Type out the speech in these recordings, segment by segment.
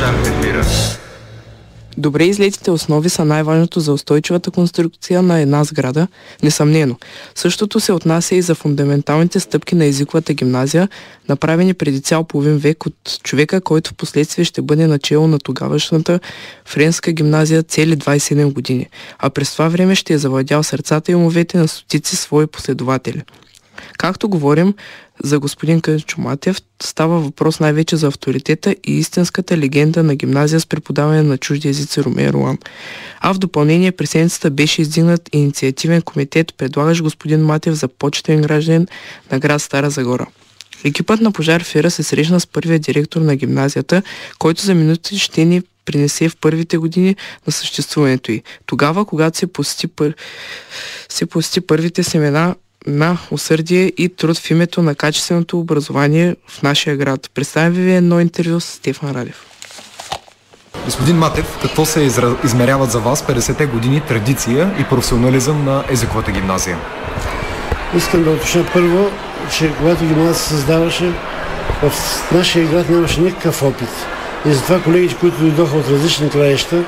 Ефира. Добре излетите основи са най-важното за устойчивата конструкция на една сграда, несъмнено. Същото се отнася и за фундаменталните стъпки на езиковата гимназия, направени преди цял половин век от човека, който в последствие ще бъде начело на тогавашната френска гимназия цели 27 години, а през това време ще е завладял сърцата и умовете на стотици свои последователи. Както говорим за господин Кънчо Матев, става въпрос най-вече за авторитета и истинската легенда на гимназия с преподаване на чужди езици Ромео Ролан. А в допълнение през седмицата беше издигнат инициативен комитет, предлагащ господин Матев за почетен гражданин на град Стара Загора. Екипът на Пожар ефира се срещна с първия директор на гимназията, който за минути ще ни принесе в първите години на съществуването й. Тогава, когато се посети първите семена на усърдие и труд в името на качественото образование в нашия град. Представям ви едно интервю с Стефан Радев. Господин Матев, какво се измеряват за вас 50-те години традиция и професионализъм на езиковата гимназия? Искам да уточня първо, че когато гимназия се създаваше, в нашия град нямаше никакъв опит. И затова колегите, които дойдоха от различни краища,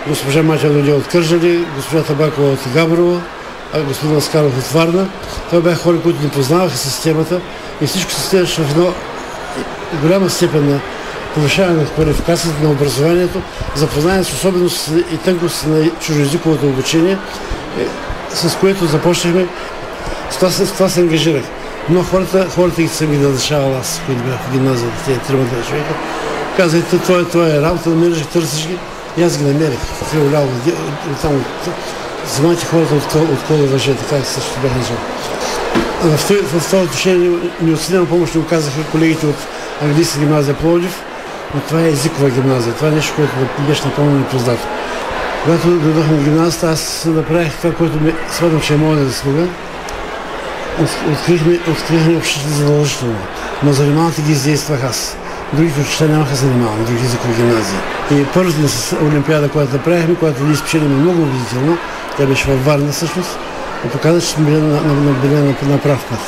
госпожа Матева дойде от Кърджали, госпожа Табакова от Габрово, а господин Аскаров от Варна. Това бяха хора, които не познаваха системата и всичко се стигаше в една голяма степен на повишаване на квалификацията на образованието, запознание с особености и тънкости на чуждоезиковото обучение, с което започнахме. С това се ангажирах. Но хората ги съм ги назначавал аз, които бях в гимназията, тези тримата човека. Казахте, това е работа, намираш ги, търсиш ги. И аз ги намерих. Вземайте хората от кода въже, така също бях начал. В това отношение неоценена помощ ни оказаха колегите от английска гимназия Пловдив, но това е езикова гимназия. Това е нещо, което беше напълно непознато. Когато дойдохме в гимназията, аз направих това, което смятам, че е моя заслуга. Открихме общите задължително, но занималните ги издействах аз. Другите учителя нямаха занимавани, други езикови гимназии. И първата ни с олимпиада, която направихме, която ние спечелихме много убедително, тя беше във Варна всъщност, и показа, че сме били на прав път.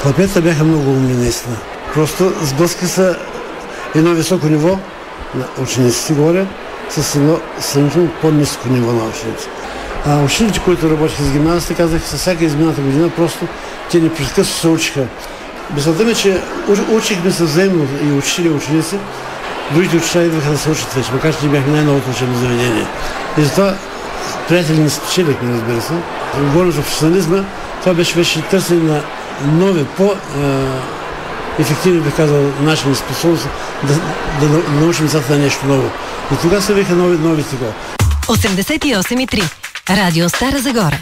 Хлапетата бяха много умни наистина. Просто сблъска са едно високо ниво на учениците горе, с едно сравнително по-ниско ниво на учениците. А учениците, които работиха с гимназията, казаха, със всяка измината година, просто те непрекъснато се учиха. Мисълта ми, че учихме се взаимно и учители и ученици, другите учителя идваха да се учат вече, макар че ние бяхме най-новото учебно заведение. И затова приятели не спечелихме, разбира се. Говорим за професионализма, това беше търсене на нови, по-ефективни, бих казал, начини способности да научим децата на нещо ново. И тогава се бяха нови такова. 88,3 Радио Стара Загора.